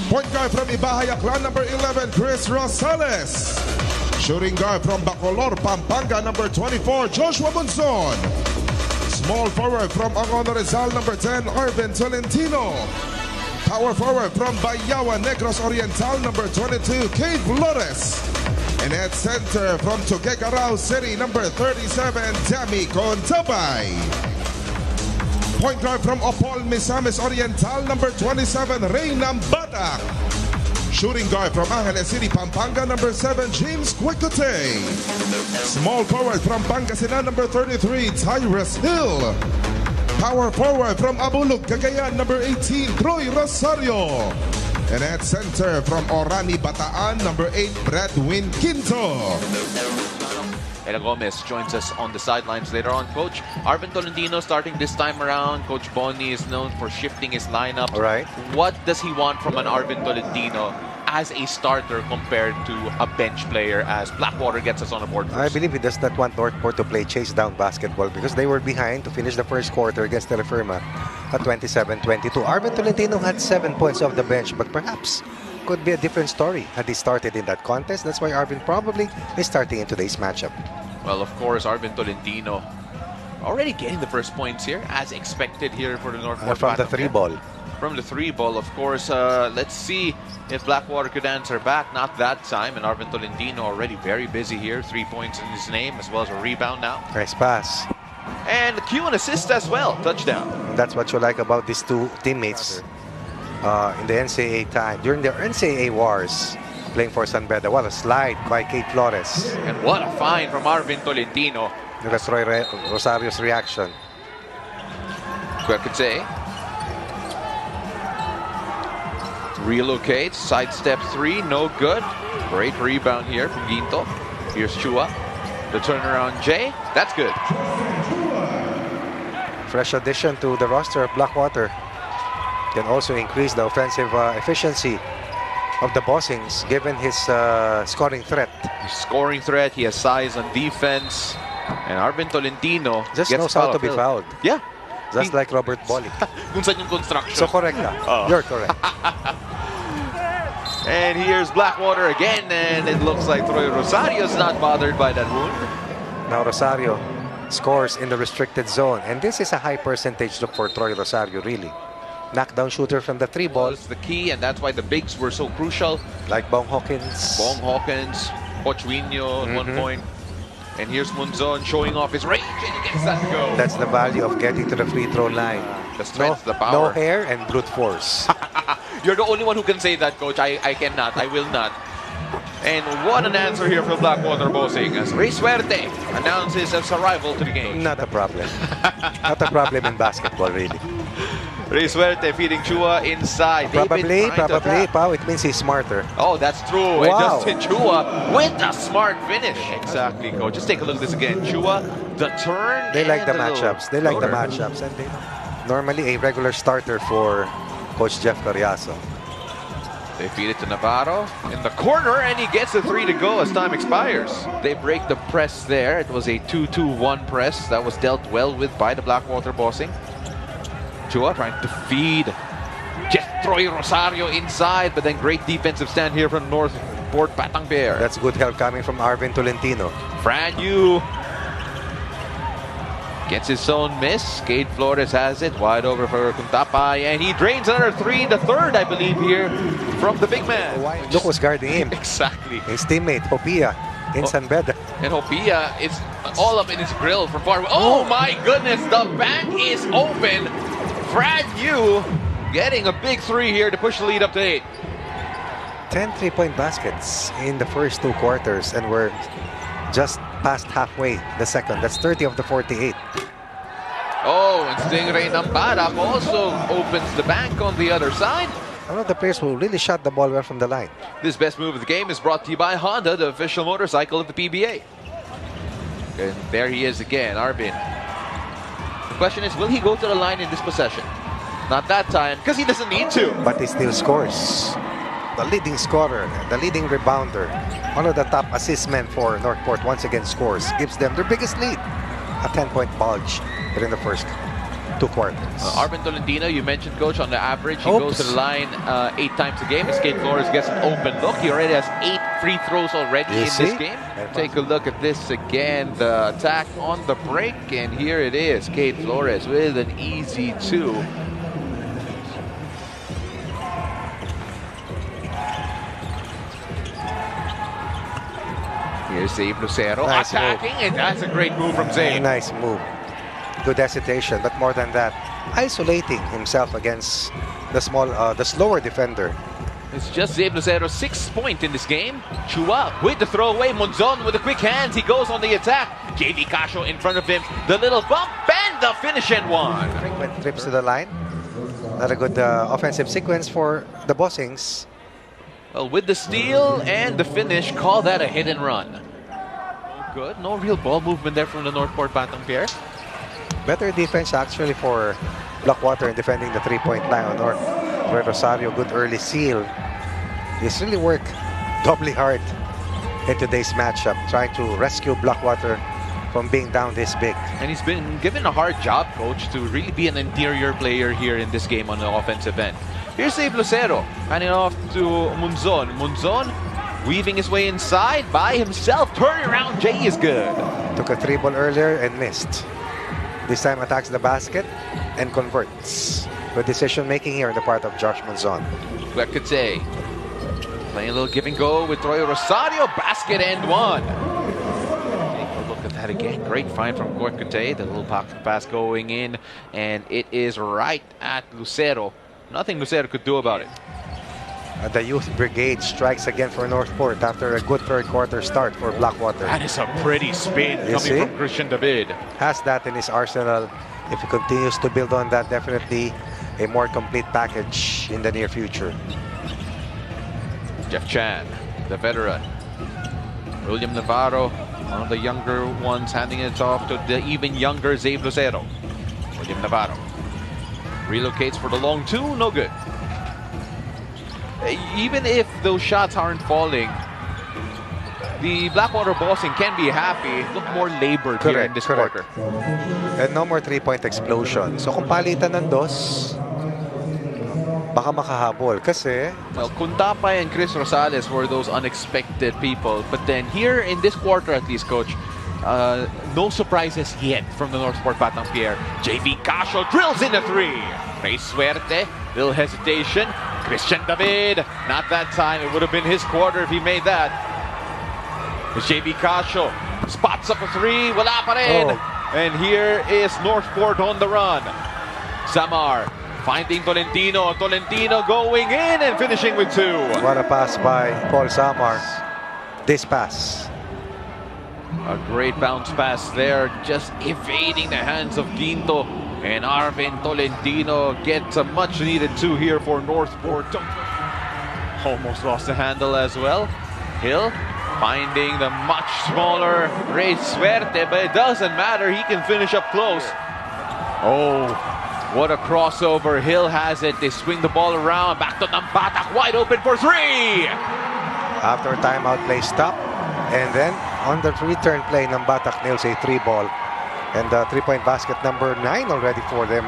Point guard from Ibahaya Clan, number 11, Chris Rosales. Shooting guard from Bacolor, Pampanga, number 24, Joshua Monzon. Small forward from Angono Rizal, number 10, Arvin Tolentino. Power forward from Bayawa, Negros Oriental, number 22, Kate Flores. And at center from Tuguegarao City, number 37, Tammy Contabay. Point guard from Opol, Misamis Oriental, number 27, Reynam Batak. Shooting guard from Angeles City, Pampanga, number 7, James Quicote. Small forward from Pangasinan, number 33, Tyrus Hill. Power forward from Abulug, Cagayan, number 18, Troy Rosario. And at center from Orani, Bataan, number 8, Bradwin Quinto. Ella Gomez joins us on the sidelines later on. Coach, Arvin Tolentino starting this time around. Coach Bonnie is known for shifting his lineup. All right. What does he want from an Arvin Tolentino as a starter compared to a bench player as Blackwater gets us on the board first? I believe he does not want NorthPort to play chase down basketball because they were behind to finish the first quarter against Telefirma at 27-22. Arvin Tolentino had 7 points off the bench, but perhaps could be a different story had he started in that contest. That's why Arvin probably is starting in today's matchup. Well, of course, Arvin Tolentino already getting the first points here, as expected here for the NorthPort. From the three ball. From the three ball, of course. Let's see if Blackwater could answer back. Not that time, and Arvin Tolentino already very busy here. 3 points in his name, as well as a rebound now. Nice pass. And cue and assist as well. Touchdown. That's what you like about these two teammates in the NCAA time. During the NCAA wars, playing for San Beda. What a slide by Kate Flores. And what a find from Arvin Tolentino. Look at Troy Rosario's reaction. Kweketse relocates, sidestep 3, no good. Great rebound here from Ginto. Here's Chua. The turnaround J, that's good. Fresh addition to the roster of Blackwater. Can also increase the offensive efficiency of the Bossings, given his scoring threat. Scoring threat, he has size on defense. And Arvin Tolentino just gets knows how to be fouled. Yeah. Just like Robert Bolly. Kung saan yung construction. So correct ka. You're correct. And here's Blackwater again, and it looks like Troy Rosario's not bothered by that wound. Now Rosario scores in the restricted zone, and this is a high percentage look for Troy Rosario, really. Knockdown shooter from the three ball. That's the key, and that's why the bigs were so crucial. Like Bong Hawkins. Bong Hawkins, Pochuino at one point. And here's Monzon showing off his range, and he gets that go. That's the value of getting to the free throw line. The strength, the No power. hair and brute force. You're the only one who can say that, Coach. I cannot. I will not. And what an answer here from Blackwater Bossing as Ray Suerte announces his arrival to the game. Not a problem. Not a problem in basketball, really. Ray Suerte feeding Chua inside. Probably, Pao, it means he's smarter. Oh, that's true. Wow. And Justin Chua with a smart finish. Exactly, Coach. Just take a look at this again. Chua, the turn. They like the little matchups. They like the floater. matchups. And they normally a regular starter for Coach Jeff Carriazo. They feed it to Navarro in the corner, and he gets a 3 to go as time expires. They break the press there. It was a 2-2-1 press that was dealt well with by the Blackwater Bossing. Chua trying to feed Troy Rosario inside, but then great defensive stand here from NorthPort Batang Pier. That's good help coming from Arvin Tolentino. Fran Yu gets his own miss. Kate Flores has it wide over for Kuntapay, and he drains another 3, the third, I believe, here from the big man. Look who's guarding him. Exactly. His teammate, Hopia, in San Beda. And Hopia is all up in his grill from far away. Oh my goodness, the bank is open. Fran Yu getting a big 3 here to push the lead up to 8. 10 3-point baskets in the first 2 quarters, and we're just past halfway the second. That's 30 of the 48. Oh, and Stingray Nambarak also opens the bank on the other side. One of the players who really shot the ball well from the line. This best move of the game is brought to you by Honda, the official motorcycle of the PBA. And there he is again, Arvin. The question is, will he go to the line in this possession? Not that time, because he doesn't need to. But he still scores. The leading scorer, the leading rebounder, one of the top assist men for NorthPort once again scores. Gives them their biggest lead. A 10-point bulge during the first 2 quarters. Arvin Tolentino, you mentioned, Coach, on the average, he Oops. goes to the line 8 times a game. Skate Flores gets an open look. He already has 8 free throws already You in see? this game. Take a look at this again. The attack on the break, and here it is. Skate Flores with an easy 2. Here's Zabe Lucero Nice attacking, and that's a great move from Zabe. Nice move. Good hesitation, but more than that, isolating himself against the slower defender. It's just Zabe Lucero's 6th point in this game. Chua with the throwaway. Monzon with the quick hands. He goes on the attack. JV Casio in front of him. The little bump and the finish and one. Frequent trips to the line. Not a good offensive sequence for the Bossings. Well, with the steal and the finish, call that a hit and run. Good. No real ball movement there from the NorthPort Batang Pier. Better defense actually for Blackwater in defending the 3-point line on North. Troy Rosario, good early seal. He's really worked doubly hard in today's matchup, trying to rescue Blackwater from being down this big. And he's been given a hard job, Coach, to really be an interior player here in this game on the offensive end. Here's Zabe Lucero, handing off to Monzon. Monzon weaving his way inside by himself. Turning around, Jay is good. Took a 3-ball earlier and missed. This time attacks the basket and converts. Good decision making here on the part of Josh Monzon. Blackwater playing a little give and go with Troy Rosario. Basket and one. Take a look at that again. Great find from Blackwater. The little pocket pass going in, and it is right at Lucero. Nothing Lucero could do about it. The youth brigade strikes again for NorthPort after a good third quarter start for Blackwater. That is a pretty spin You coming see? from Christian David. Has that in his arsenal. If he continues to build on that, definitely a more complete package in the near future. Jeff Chan, the veteran. William Navarro, one of the younger ones, handing it off to the even younger Zabe Lucero. William Navarro relocates for the long 2, no good. Even if those shots aren't falling, the Blackwater Bossing can be happy. Look more labored here in this quarter. And no more 3-point explosion. So kung palitan ng dos, baka makahabol. Kasi, Well, Kuntapay and Chris Rosales were those unexpected people. But then here in this quarter at least, Coach, no surprises yet from the NorthPort Batang Pier. JV Casio drills in the 3. May Suerte, little hesitation. Christian David, not that time. It would have been his quarter if he made that. JV Casio spots up a 3. Wala pa rin. Oh. And here is NorthPort on the run. Samar finding Tolentino. Tolentino going in and finishing with 2. what a pass by Paul Samar. This pass. A great bounce pass there, just evading the hands of Quinto. And Arvin Tolentino gets a much needed 2 here for NorthPort. Almost lost the handle as well. Hill finding the much smaller Ray Suerte, but it doesn't matter. He can finish up close. Oh, what a crossover. Hill has it. They swing the ball around. Back to Nambatak, wide open for 3. After timeout play stop. And then on the return play, Nambatak nails a 3-ball. And the 3-point basket number 9 already for them.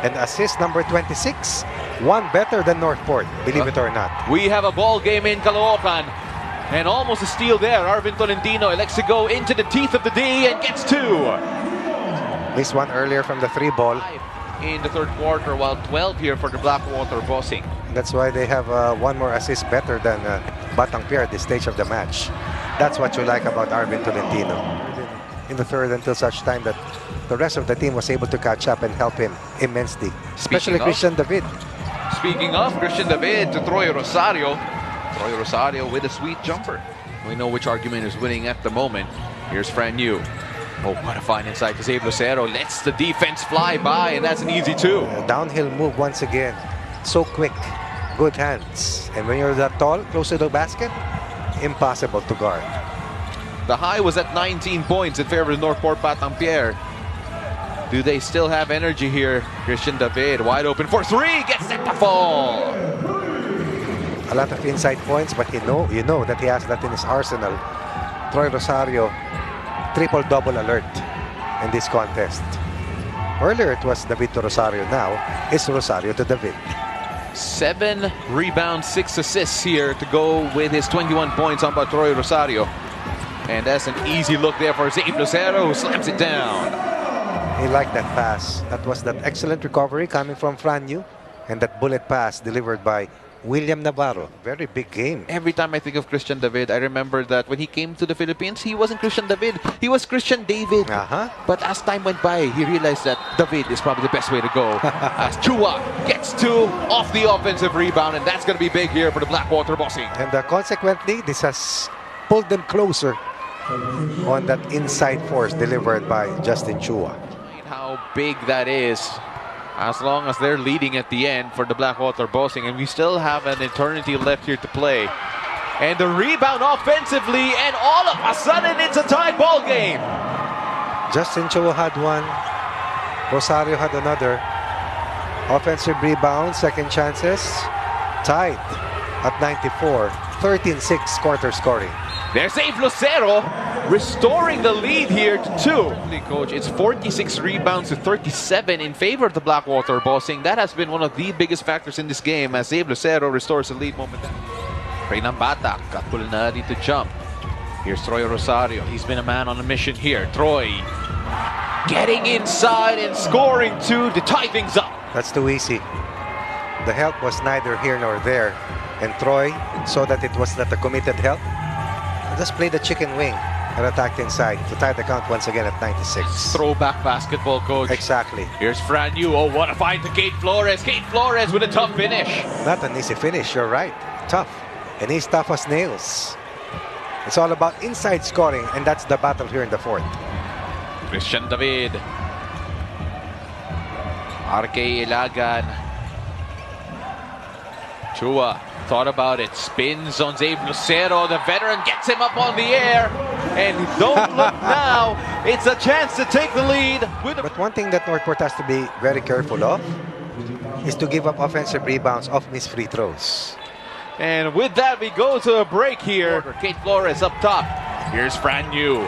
And assist number 26. One better than NorthPort, believe it or not. We have a ball game in Caloocan. And almost a steal there. Arvin Tolentino elects to go into the teeth of the D and gets 2. Missed one earlier from the 3-ball. In the third quarter, while 12 here for the Blackwater Bossing. That's why they have one more assist better than Batang Pier at this stage of the match. That's what you like about Arvin Tolentino. In the third until such time that the rest of the team was able to catch up and help him immensely. Especially Christian David. Speaking of Christian David to Troy Rosario. Troy Rosario with a sweet jumper. We know which argument is winning at the moment. Here's Fran Yu. Oh, what a fine inside to Zabe Lucero. Lets the defense fly by, and that's an easy 2. Downhill move once again. So quick. Good hands. And when you're that tall, close to the basket, impossible to guard. The high was at 19 points in favor of NorthPort Batang Pier. Do they still have energy here? Christian David wide open for 3. Gets set to fall. A lot of inside points, but you know that he has that in his arsenal. Troy Rosario, triple-double alert in this contest. Earlier it was David to Rosario. Now it's Rosario to David. 7 rebounds, 6 assists here to go with his 21 points on by Troy Rosario. And that's an easy look there for Zabe Lucero, who slams it down. He liked that pass. That was that excellent recovery coming from Franyu. And that bullet pass delivered by William Navarro. Very big game. Every time I think of Christian David, I remember that when he came to the Philippines, he wasn't Christian David. He was Christian David. But as time went by, he realized that David is probably the best way to go. As Chua gets 2 off the offensive rebound, and that's going to be big here for the Blackwater Bossing. And consequently, this has pulled them closer on that inside force delivered by Justin Chua. How big that is, as long as they're leading at the end for the Blackwater Bossing, and we still have an eternity left here to play. And the rebound offensively, and all of a sudden it's a tied ball game. Justin Chua had one, Rosario had another. Offensive rebound, second chances, tied at 94, 13-6 quarter scoring. There's Zabe Lucero restoring the lead here to 2. Coach, it's 46 rebounds to 37 in favor of the Blackwater Bossing. That has been one of the biggest factors in this game as Zabe Lucero restores the lead momentarily. Reynang Batak, Katpulnari to jump. Here's Troy Rosario. He's been a man on a mission here. Troy getting inside and scoring 2 to tie things up. That's too easy. The help was neither here nor there. And Troy saw that it was not a committed help. Just play the chicken wing and attacked inside to tie the count once again at 96. Throwback basketball, coach. Exactly. Here's Franyu. Oh, what a find to Kate Flores. Kate Flores with a tough finish. Not an easy finish, you're right. Tough. And he's tough as nails. It's all about inside scoring, and that's the battle here in the 4th. Christian David. RK Ilagan. Chua thought about it. Spins on Zabe Lucero. The veteran gets him up on the air. And don't look now. It's a chance to take the lead. But one thing that NorthPort has to be very careful of is to give up offensive rebounds off missed free throws. And with that, we go to a break here. Kate Flores up top. Here's Franyu.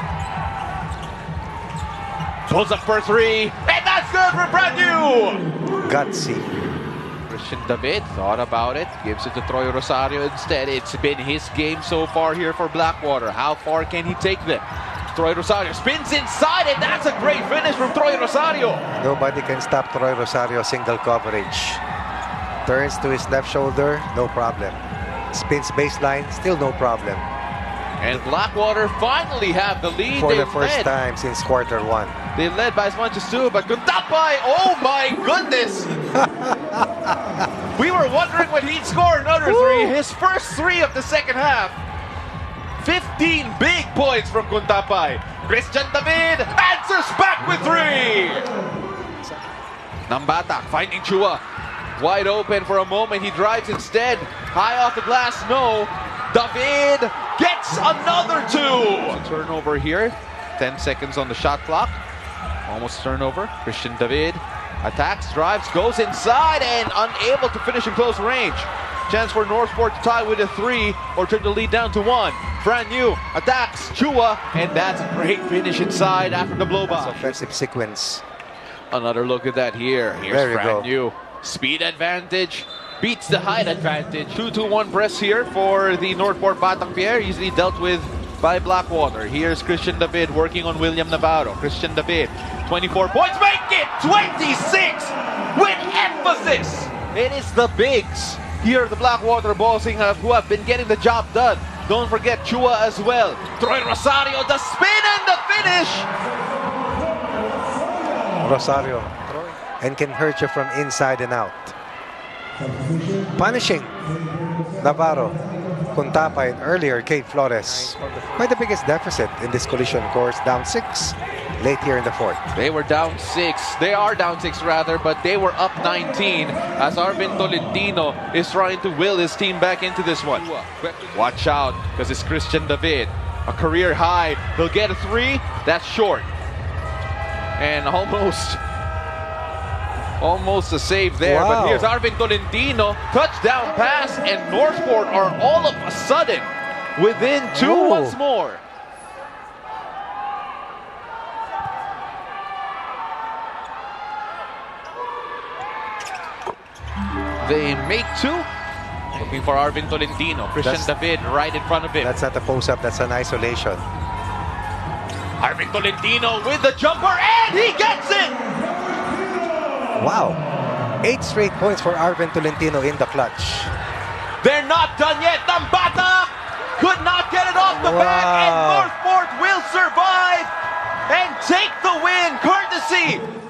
Pulls up for 3. And that's good for Franyu. Gutsy. Christian David thought about it. Gives it to Troy Rosario instead. It's been his game so far here for Blackwater. How far can he take them? Troy Rosario spins inside, and that's a great finish from Troy Rosario. Nobody can stop Troy Rosario single coverage. Turns to his left shoulder, no problem. Spins baseline, still no problem. And Blackwater finally have the lead. For the first time since quarter 1. They led by as much as 2, but Kuntapay, oh my goodness! We were wondering when he'd score another 3. His first 3 of the second half. 15 big points from Kuntapay. Christian David answers back with 3. Nambatak finding Chua. Wide open for a moment. He drives instead. High off the glass, no. David gets another 2. Turnover here. 10 seconds on the shot clock. Almost turnover. Christian David attacks, drives, goes inside, and unable to finish in close range. Chance for NorthPort to tie with a 3 or turn the lead down to 1. Franyu attacks Chua, and that's a great finish inside after the blow by. Offensive sequence. Another look at that here. Here's Franyu. Speed advantage beats the height advantage. 2-2-1 press here for the NorthPort Batang Pier, easily dealt with by Blackwater. Here's Christian David working on William Navarro. Christian David, 24 points, make it 26 with emphasis. It is the bigs here at the Blackwater Bossing who have been getting the job done. Don't forget Chua as well. Troy Rosario, the spin and the finish. Rosario, and can hurt you from inside and out. Punishing Navarro, Kuntapay, and earlier Kate Flores. Quite the biggest deficit in this collision course, down 6 late here in the 4th. They were down 6. They are down 6 rather, but they were up 19 as Arvin Tolentino is trying to will his team back into this one. Watch out, because it's Christian David. A career high. He'll get a 3. That's short. And almost a save there. Wow. But here's Arvin Tolentino. Touchdown pass, and NorthPort are all of a sudden within 2 once more. They make two. Looking for Arvin Tolentino. Christian David right in front of him. That's not a post-up, that's an isolation. Arvin Tolentino with the jumper, and he gets it! Wow. 8 straight points for Arvin Tolentino in the clutch. They're not done yet. Tambata could not get it off the back, and NorthPort will survive and take the win, courtesy